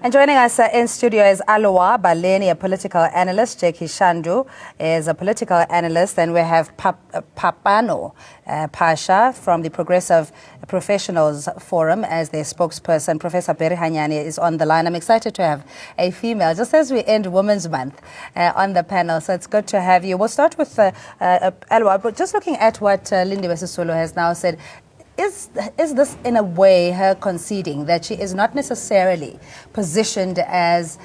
And joining us in studio is Alowa Baleni, a political analyst. Jackie Shandu is a political analyst. And we have Papano Pasha from the Progressive Professionals Forum as their spokesperson. Professor Beri Hanyani is on the line. I'm excited to have a female, just as we end Women's Month, on the panel. So it's good to have you. We'll start with Alowa, but just looking at what Lindiwe Sisulu has now said, is this in a way her conceding that she is not necessarily positioned as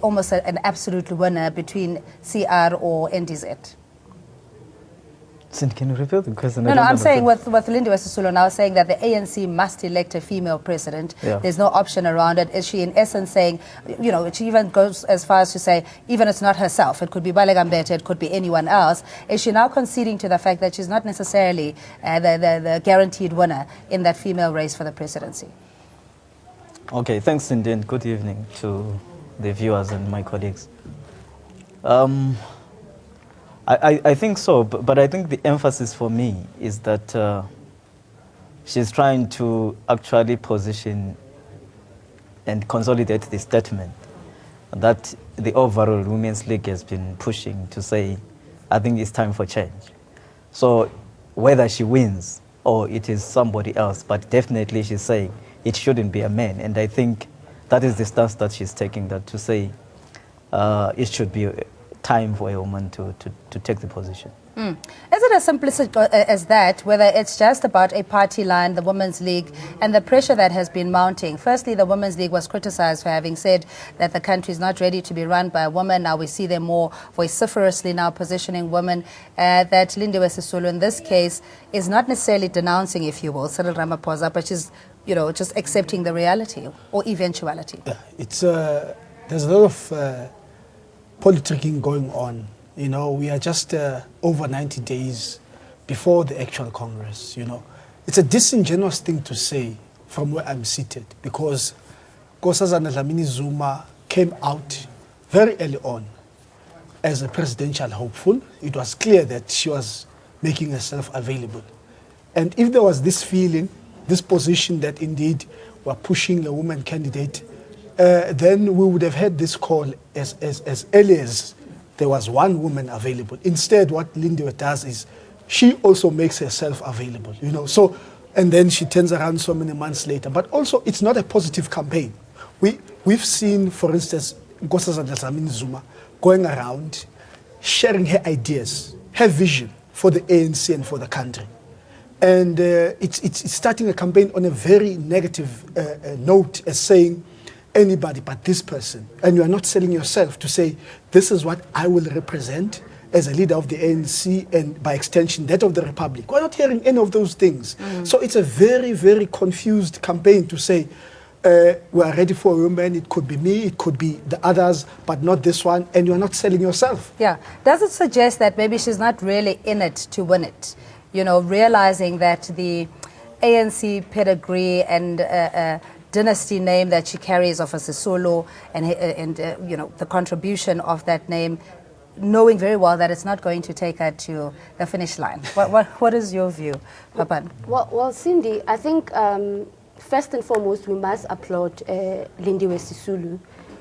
almost an absolute winner between CR or NDZ? Can you repeat the question? No, I'm saying with Lindiwe Sisulu now saying that the ANC must elect a female president. Yeah. There's no option around it. Is she in essence saying, you know, she even goes as far as to say, even it's not herself, it could be Balekambete, it could be anyone else. Is she now conceding to the fact that she's not necessarily the guaranteed winner in that female race for the presidency? Okay, thanks, Cindy, and good evening to the viewers and my colleagues. I think so, but I think the emphasis for me is that she's trying to actually position and consolidate the statement that the overall Women's League has been pushing to say, I think it's time for change. So whether she wins or it is somebody else, but definitely she's saying it shouldn't be a man. And I think that is the stance that she's taking, that to say it should be time for a woman to take the position. Is it as simplistic as that, whether it's just about a party line, the Women's League, and the pressure that has been mounting? Firstly, the Women's League was criticized for having said that the country is not ready to be run by a woman. Now we see them more vociferously now positioning women. That Lindiwe Sisulu, in this case, is not necessarily denouncing, if you will, Cyril Ramaphosa, but she's, you know, just accepting the reality or eventuality. Yeah, it's there's a lot of politicking going on. You know, we are just over 90 days before the actual Congress, you know. It's a disingenuous thing to say from where I'm seated, because Nkosazana Dlamini Zuma came out very early on as a presidential hopeful. It was clear that she was making herself available. And if there was this feeling, this position that indeed we're pushing a woman candidate, then we would have had this call as early as there was one woman available. Instead, what Lindiwe does is she also makes herself available, you know. So, and then she turns around so many months later. But also, it's not a positive campaign. We've seen, for instance, Nkosazana Dlamini Zuma going around sharing her ideas, her vision for the ANC and for the country. And it's starting a campaign on a very negative note, as saying, anybody but this person, and you are not selling yourself to say, this is what I will represent as a leader of the ANC and by extension that of the Republic. We're not hearing any of those things. So it's a very, very confused campaign to say, we are ready for women, it could be me, it could be the others, but not this one, and you're not selling yourself. Yeah, does it suggest that maybe she's not really in it to win it? You know, realizing that the ANC pedigree and dynasty name that she carries of a Sisulu and you know, the contribution of that name, knowing very well that it's not going to take her to the finish line. What is your view, Papan? Well, Cindy, I think first and foremost we must applaud Lindiwe Sisulu,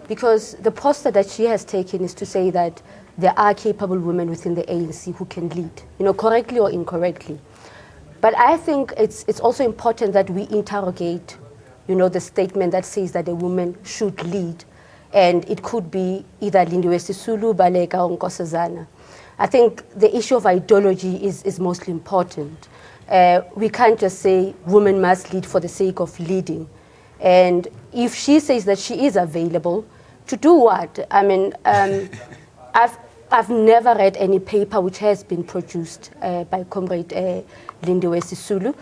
because the posture that she has taken is to say that there are capable women within the ANC who can lead, you know, correctly or incorrectly. But I think it's also important that we interrogate, you know, the statement that says that a woman should lead, and it could be either Lindiwe Sisulu, Baleka, or Nkosazana. I think the issue of ideology is mostly important. We can't just say women must lead for the sake of leading. And if she says that she is available, to do what? I mean, I've never read any paper which has been produced by Comrade Lindiwe Sisulu.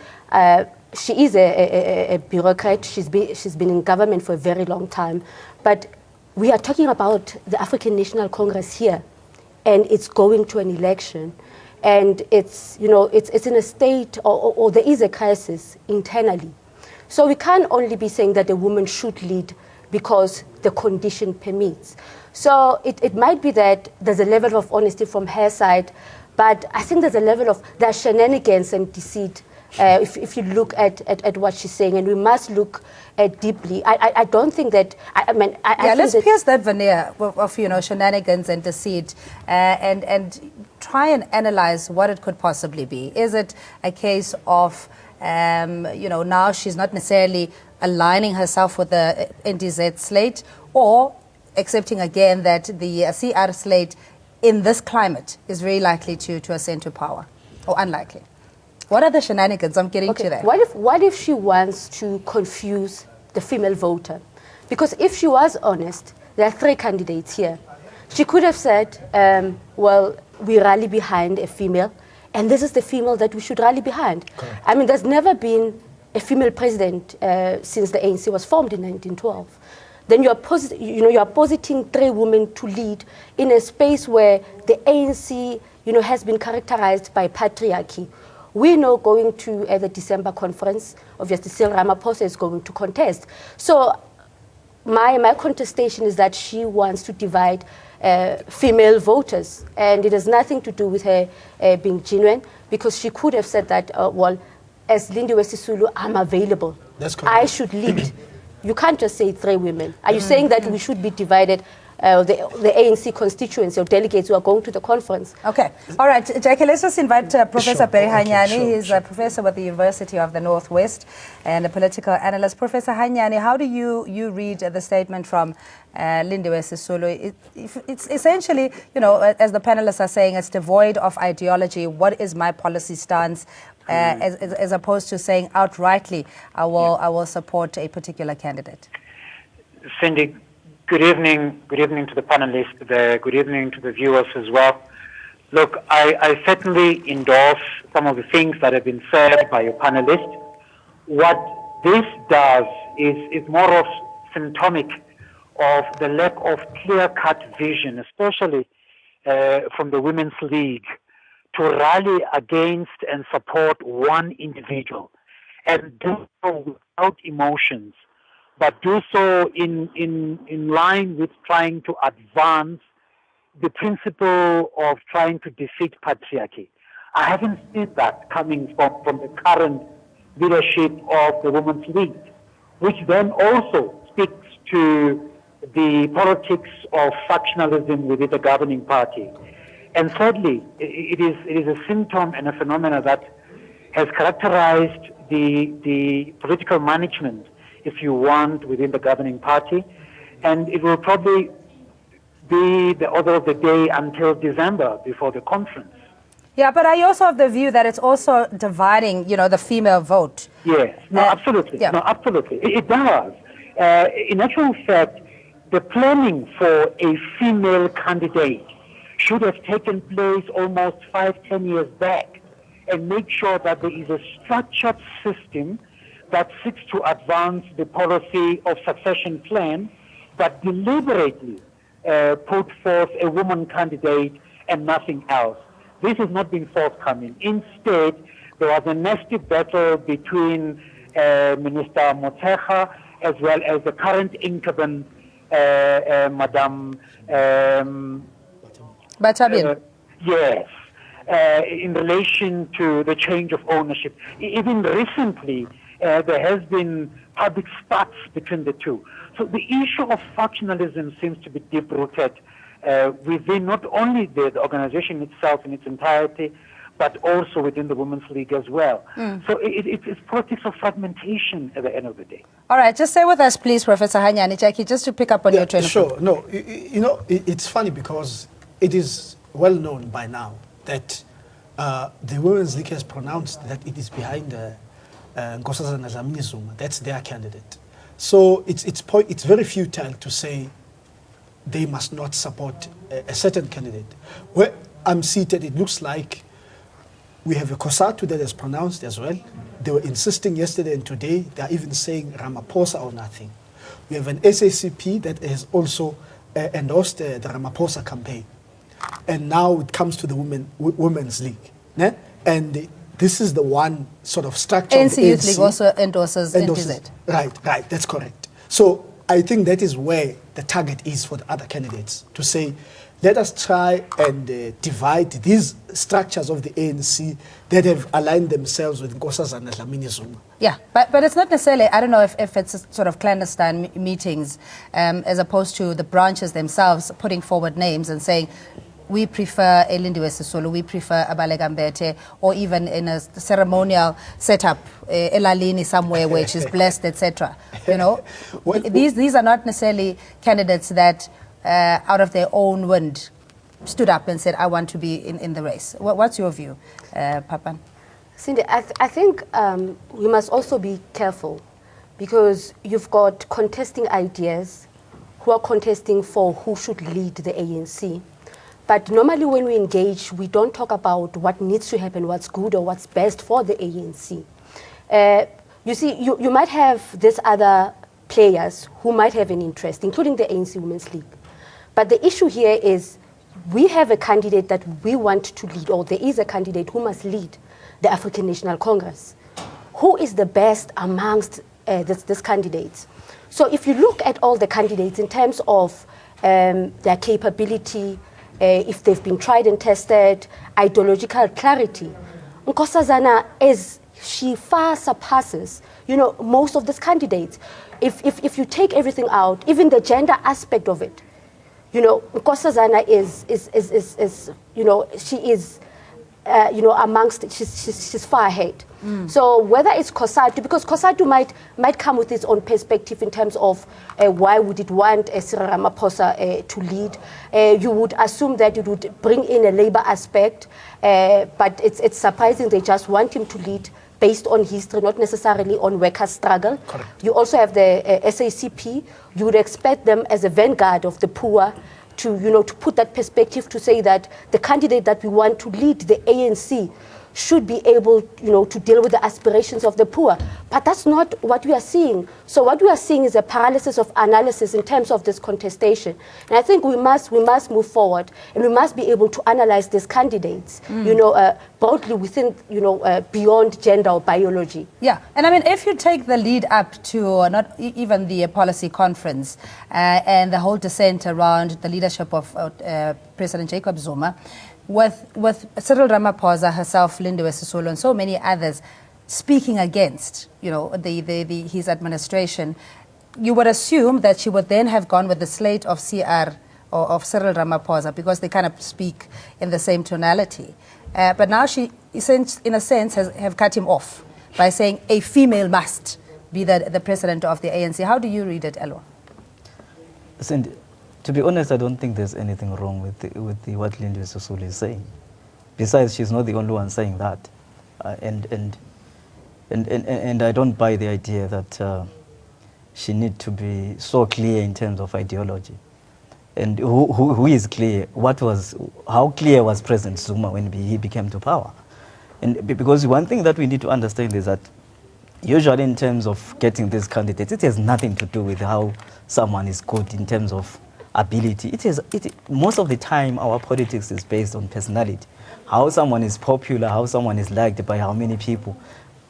She is a bureaucrat. She's been in government for a very long time. But we are talking about the African National Congress here, and it's going to an election. And it's, you know, it's in a state, or there is a crisis internally. So we can't only be saying that a woman should lead because the condition permits. So it might be that there's a level of honesty from her side, but I think there's a level of, there's shenanigans and deceit if you look at what she's saying, and we must look deeply. I don't think that, I mean, I let's think pierce that veneer of shenanigans and deceit, and try and analyze what it could possibly be. Is it a case of, now she's not necessarily aligning herself with the NDZ slate, or accepting again that the CR slate in this climate is very likely to ascend to power, or unlikely? What are the shenanigans? I'm getting to that. What if she wants to confuse the female voter? Because if she was honest, there are 3 candidates here. She could have said, well, we rally behind a female, and this is the female that we should rally behind. Correct. I mean, there's never been a female president since the ANC was formed in 1912. Then you're positing 3 women to lead in a space where the ANC, has been characterized by patriarchy. We know going to the December conference, obviously Cyril Ramaphosa is going to contest. So my contestation is that she wants to divide female voters, and it has nothing to do with her being genuine, because she could have said that, well, as Lindiwe Sisulu, I'm available. That's correct. I should lead. You can't just say 3 women. Are you saying that we should be divided, the ANC constituency or delegates who are going to the conference? Okay. All right, Jackie, let's just invite Professor Sure. Perry Okay, Hanyani. sure, He's a professor with the University of the Northwest and a political analyst. Professor Hanyani, how do you read the statement from Lindiwe Sisulu? It's essentially, as the panelists are saying, it's devoid of ideology. What is my policy stance? As opposed to saying outrightly, I will support a particular candidate. Cindy, good evening to the panelists, good evening to the viewers as well. Look, I certainly endorse some of the things that have been said by your panelists. What this does is more of symptomatic of the lack of clear-cut vision, especially from the Women's League, to rally against and support one individual, and do so without emotions, but do so in line with trying to advance the principle of trying to defeat patriarchy. I haven't seen that coming from the current leadership of the Women's League, which then also speaks to the politics of factionalism within the governing party. And thirdly, it is a symptom and a phenomenon that has characterized the political management, if you want, within the governing party, and it will probably be the order of the day until December before the conference. Yeah, but I also have the view that it's also dividing, the female vote. Yes, no, absolutely. Yeah. No, absolutely. It does. In actual fact, the planning for a female candidate should have taken place almost 5-10 years back, and make sure that there is a structured system that seeks to advance the policy of succession plan, but deliberately put forth a woman candidate and nothing else. This has not been forthcoming. Instead, there was a nasty battle between Minister Motshekga as well as the current incumbent, Madam Batabile. Yes, in relation to the change of ownership. Even recently, there has been public spats between the two. So the issue of factionalism seems to be deep-rooted within not only the organization itself in its entirety, but also within the Women's League as well. So it's politics of fragmentation at the end of the day. All right, just stay with us, please, Professor Hanyani. Jackie, just to pick up on your train of thought. Sure. No, it's funny because it is well known by now that the Women's League has pronounced that it is behind Nkosazana Dlamini-Zuma. That's their candidate. So it's very futile to say they must not support a certain candidate. Where I'm seated, it looks like we have a COSATU that has pronounced as well. They were insisting yesterday and today. They are even saying Ramaphosa or nothing. We have an SACP that has also endorsed the Ramaphosa campaign. And now it comes to the Women's League. Ne? And this is the one sort of structure. ANC Youth League also endorses NDZ. Right, that's correct. So I think that is where the target is for the other candidates, to say let us try and divide these structures of the ANC that have aligned themselves with Nkosazana Dlamini Zuma. Yeah, but it's not necessarily, I don't know if it's sort of clandestine meetings as opposed to the branches themselves putting forward names and saying, we prefer a Lindiwe Sisulu, we prefer a Balegambete, or even in a ceremonial setup, Elalini somewhere where she's blessed, etc. You know, these are not necessarily candidates that out of their own wind stood up and said, I want to be in the race. What's your view, Papan? Cindy, I think we must also be careful because you've got contesting ideas who are contesting for who should lead the ANC. But normally when we engage, we don't talk about what needs to happen, what's good or what's best for the ANC. You see, you might have these other players who might have an interest, including the ANC Women's League. But the issue here is we have a candidate that we want to lead, or there is a candidate who must lead the African National Congress. Who is the best amongst these candidates? So if you look at all the candidates in terms of their capability, if they've been tried and tested, ideological clarity, Nkosazana she far surpasses, you know, most of these candidates. If you take everything out, even the gender aspect of it, you know, Nkosazana is you know, she is, you know, amongst, she's far ahead. So whether it's COSATU, because COSATU might come with its own perspective in terms of why would it want Cyril Ramaphosa to lead. You would assume that it would bring in a labor aspect, but it's surprising they just want him to lead based on history, not necessarily on worker struggle. Correct. You also have the SACP. You would expect them as a vanguard of the poor to, you know, to put that perspective to say that the candidate that we want to lead the ANC should be able, you know, to deal with the aspirations of the poor. But that's not what we are seeing. So what we are seeing is a paralysis of analysis in terms of this contestation. And I think we must move forward, and we must be able to analyze these candidates, you know, broadly within, you know, beyond gender or biology. Yeah, and I mean, if you take the lead up to not even the policy conference and the whole descent around the leadership of President Jacob Zuma, with Cyril Ramaphosa herself, Lindiwe Sisulu, and so many others speaking against, you know, his administration, you would assume that she would then have gone with the slate of CR or of Cyril Ramaphosa because they kind of speak in the same tonality. But now she, in a sense, have cut him off by saying a female must be the president of the ANC. How do you read it, Elwa? Cindy, to be honest, I don't think there's anything wrong with what Lindiwe Sisulu is saying. Besides, she's not the only one saying that, and I don't buy the idea that she needs to be so clear in terms of ideology. And who is clear? How clear was President Zuma when he became to power? And because one thing that we need to understand is that usually in terms of getting these candidates, it has nothing to do with how someone is good in terms of ability. Most of the time our politics is based on personality. How someone is popular, how someone is liked by how many people,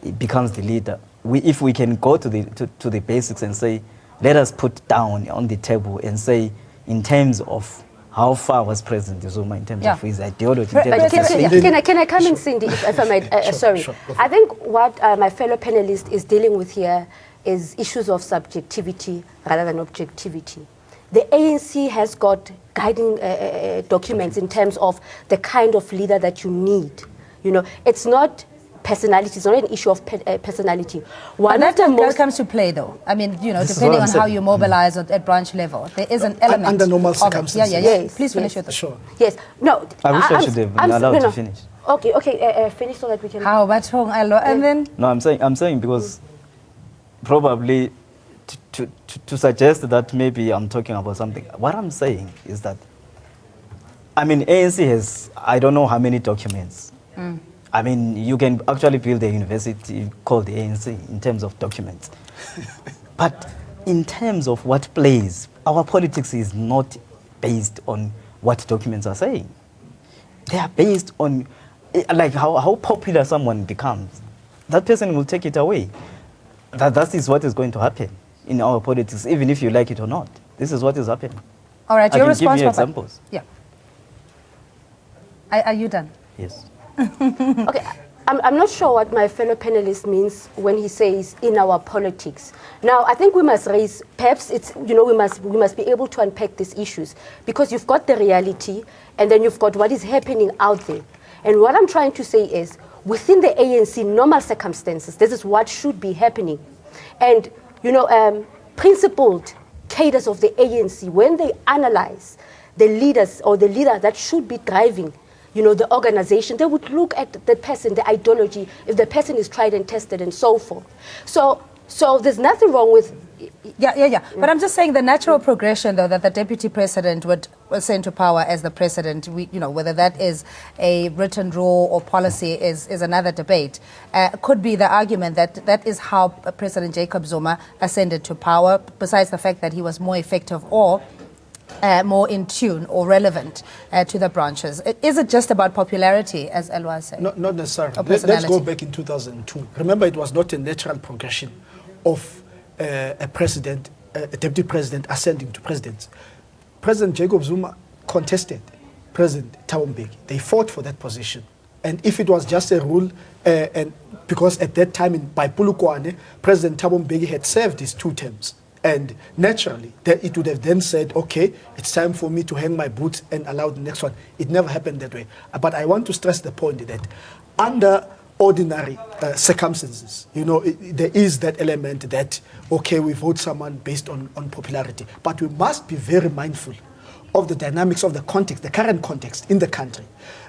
it becomes the leader. If we can go to the basics and say, let us put down on the table and say, in terms of how far was President Zuma in terms of his ideology. Can I come in, Cindy, if I might? Sorry. Sure. I think what my fellow panelist is dealing with here is issues of subjectivity rather than objectivity. The ANC has got guiding documents in terms of the kind of leader that you need. You know, it's not personality. It's not an issue of personality. That comes to play, though. I mean, you know, depending on how you mobilize at branch level, there is an element under normal circumstances. Yes. Please finish your thought. Sure. Yes. No. I wish I should have been allowed to finish. Okay. Finish so that we can. How about and then? No, I'm saying because probably. To suggest that maybe I'm talking about something. What I'm saying is that, I mean, ANC has, I don't know how many documents. I mean, you can actually build a university called the ANC in terms of documents. But in terms of what plays, our politics is not based on what documents are saying. They are based on, like, how popular someone becomes. That person will take it away. That is what is going to happen in our politics, even if you like it or not. This is what is happening. All right, your response, give you examples. Yeah. Are you done? Yes. Okay, I'm not sure what my fellow panelist means when he says in our politics. Now, I think we must raise, perhaps it's, you know, we must be able to unpack these issues, because you've got the reality and then you've got what is happening out there. And what I'm trying to say is, within the ANC normal circumstances, this is what should be happening. And, you know, principled cadres of the ANC, when they analyze the leaders or the leader that should be driving, you know, the organization, they would look at the person, the ideology, if the person is tried and tested and so forth. So there's nothing wrong with... Yeah. But I'm just saying the natural progression, though, that the deputy president would ascend to power as the president, you know, whether that is a written rule or policy is another debate. Could be the argument that that is how President Jacob Zuma ascended to power, besides the fact that he was more effective or more in tune or relevant to the branches. Is it just about popularity, as Elwa said? Not necessarily. Let's go back in 2002. Remember, it was not a natural progression of a president, a deputy president ascending to president. President Jacob Zuma contested President Thabo Mbeki. They fought for that position. And if it was just a rule, and because at that time by Polokwane, President Thabo Mbeki had served his 2 terms. And naturally, it would have then said, okay, it's time for me to hang my boots and allow the next one. It never happened that way. But I want to stress the point that under ordinary circumstances, you know, there is that element that, okay, we vote someone based on popularity. But we must be very mindful of the dynamics of the context, the current context in the country.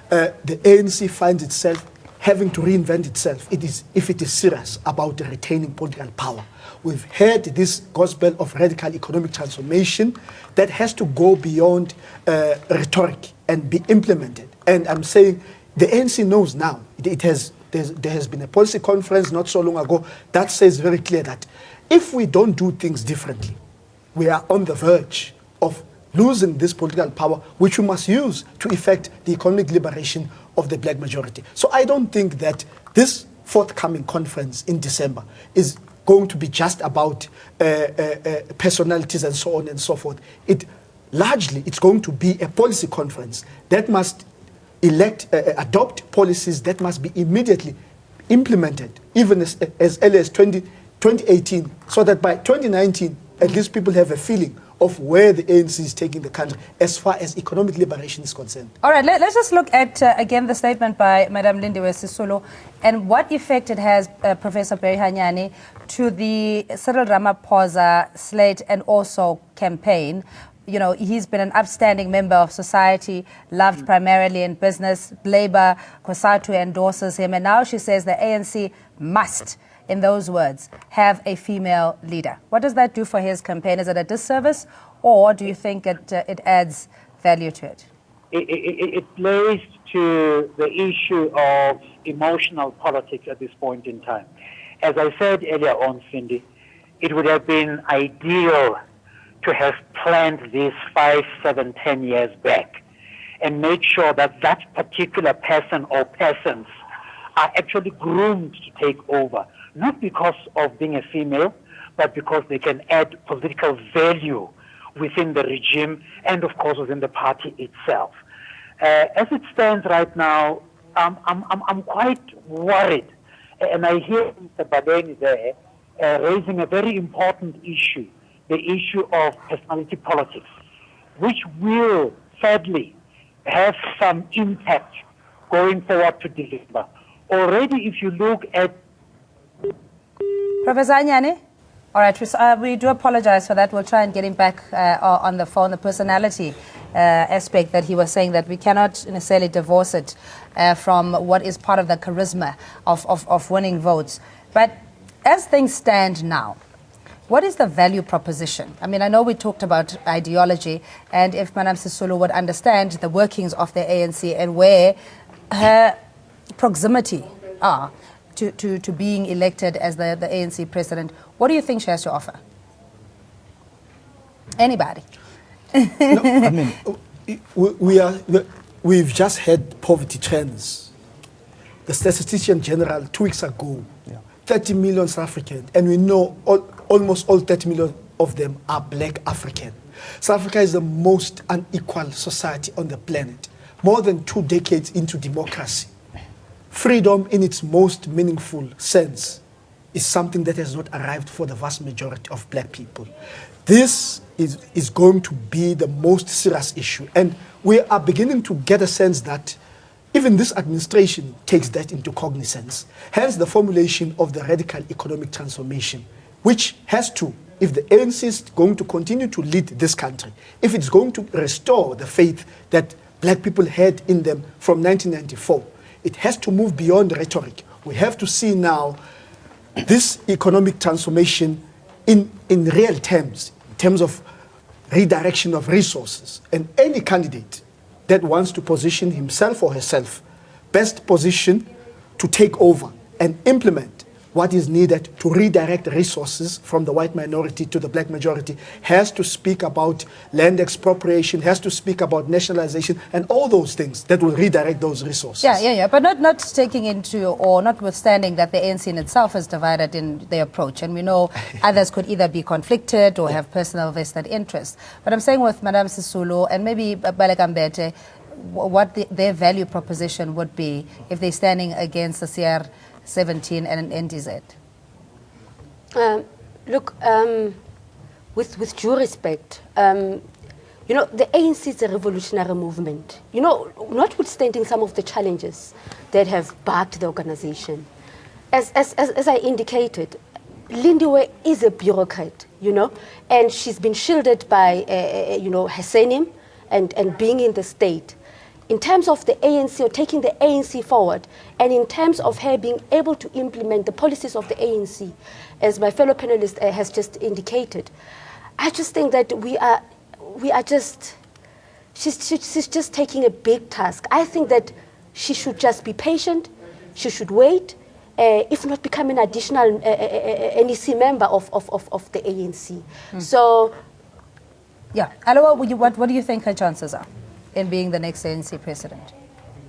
The ANC finds itself having to reinvent itself if it is serious about retaining political power. We've heard this gospel of radical economic transformation that has to go beyond rhetoric and be implemented. And I'm saying the ANC knows now. There has been a policy conference not so long ago that says very clear that if we don't do things differently, we are on the verge of losing this political power, which we must use to effect the economic liberation of the black majority. So I don't think that this forthcoming conference in December is going to be just about personalities and so on and so forth. Largely, it's going to be a policy conference that must adopt policies that must be immediately implemented, even as early as 2018, so that by 2019, at least people have a feeling of where the ANC is taking the country as far as economic liberation is concerned. All right, let's just look at, again, the statement by Madam Lindiwe Sisulu and what effect it has, Professor Berihanyane, to the Cyril Ramaphosa slate and also campaign. You know, he's been an upstanding member of society, loved primarily in business. Labour, COSATU endorses him, and now she says the ANC must, in those words, have a female leader. What does that do for his campaign? Is it a disservice, or do you think it adds value to it? It plays to the issue of emotional politics at this point in time. As I said earlier on, Cindy, it would have been ideal to have planned this 5, 7, 10 years back and make sure that that particular person or persons are actually groomed to take over, not because of being a female, but because they can add political value within the regime and, of course, within the party itself. As it stands right now, I'm quite worried, and I hear Mr. Badeni there raising a very important issue, the issue of personality politics, which will, sadly, have some impact going forward to December. Already, if you look at... Professor Anyane? All right, we do apologize for that. We'll try and get him back on the phone. The personality aspect that he was saying, that we cannot necessarily divorce it from what is part of the charisma of winning votes. But as things stand now, what is the value proposition? I mean, I know we talked about ideology, and if Madam Sisulu would understand the workings of the ANC and where her proximity are to being elected as the ANC president, what do you think she has to offer? Anybody? No, I mean, we've just had poverty trends. The Statistician General 2 weeks ago, 30 million South Africans, and we know almost all 30 million of them are black African. South Africa is the most unequal society on the planet. more than 2 decades into democracy, freedom in its most meaningful sense is something that has not arrived for the vast majority of black people. This is going to be the most serious issue. And we are beginning to get a sense that even this administration takes that into cognizance. Hence the formulation of the radical economic transformation, which has to, if the ANC is going to continue to lead this country, if it's going to restore the faith that black people had in them from 1994, it has to move beyond rhetoric. We have to see now this economic transformation in real terms, in terms of redirection of resources. And any candidate that wants to position himself or herself best positioned to take over and implement what is needed to redirect resources from the white minority to the black majority has to speak about land expropriation, has to speak about nationalization, and all those things that will redirect those resources. Yeah. But not taking into, or notwithstanding that the ANC in itself is divided in their approach. And we know others could either be conflicted or have personal vested interests. But I'm saying with Madame Sisulu and maybe Balekambete, what their value proposition would be if they're standing against the CR17 and an NDZ? Look, with due respect, you know, the ANC is a revolutionary movement. You know, notwithstanding some of the challenges that have backed the organization, as I indicated, Lindiwe is a bureaucrat, you know, and she's been shielded by, you know, her surname and being in the state. In terms of the ANC, or taking the ANC forward, and in terms of her being able to implement the policies of the ANC, as my fellow panelist has just indicated, I just think that we are just, she's just taking a big task. I think that she should just be patient, she should wait, if not become an additional NEC member of the ANC. So, yeah, Aloha, what do you think her chances are in being the next ANC president?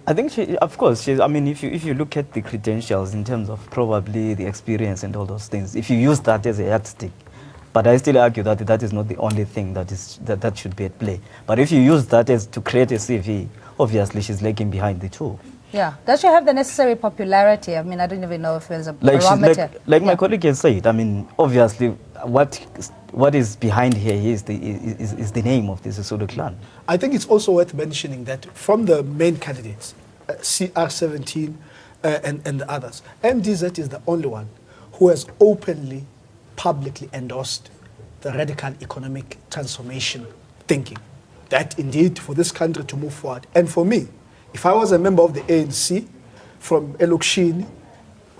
I think she, of course, I mean, if you look at the credentials in terms of probably the experience and all those things, if you use that as a yardstick, but I still argue that that is not the only thing that should be at play. But if you use that as to create a CV, obviously she's lagging behind the two. Yeah. Does she have the necessary popularity? I mean, I don't even know if there's a barometer. Like my colleague has said, I mean, obviously, what is behind here is the name of the Sisulu clan. I think it's also worth mentioning that from the main candidates, CR17 and the others, MDZ is the only one who has openly, publicly endorsed the radical economic transformation thinking. That indeed, for this country to move forward. And for me, if I was a member of the ANC from Elokshini,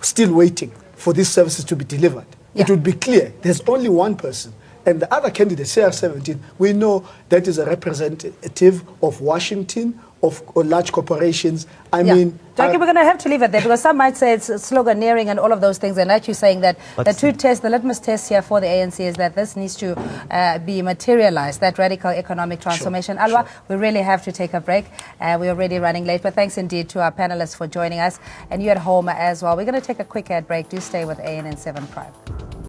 still waiting for these services to be delivered, it would be clear there's only one person. And the other candidate, CR17, we know that is a representative of Washington, of large corporations. I mean... Jackie, we're going to have to leave it there because some might say it's sloganeering and all of those things. And like you're saying that the litmus test here for the ANC is that this needs to be materialized, that radical economic transformation. Alwa, we really have to take a break. We're already running late, but thanks indeed to our panelists for joining us and you at home as well. We're going to take a quick ad break. Do stay with ANN7 Prime.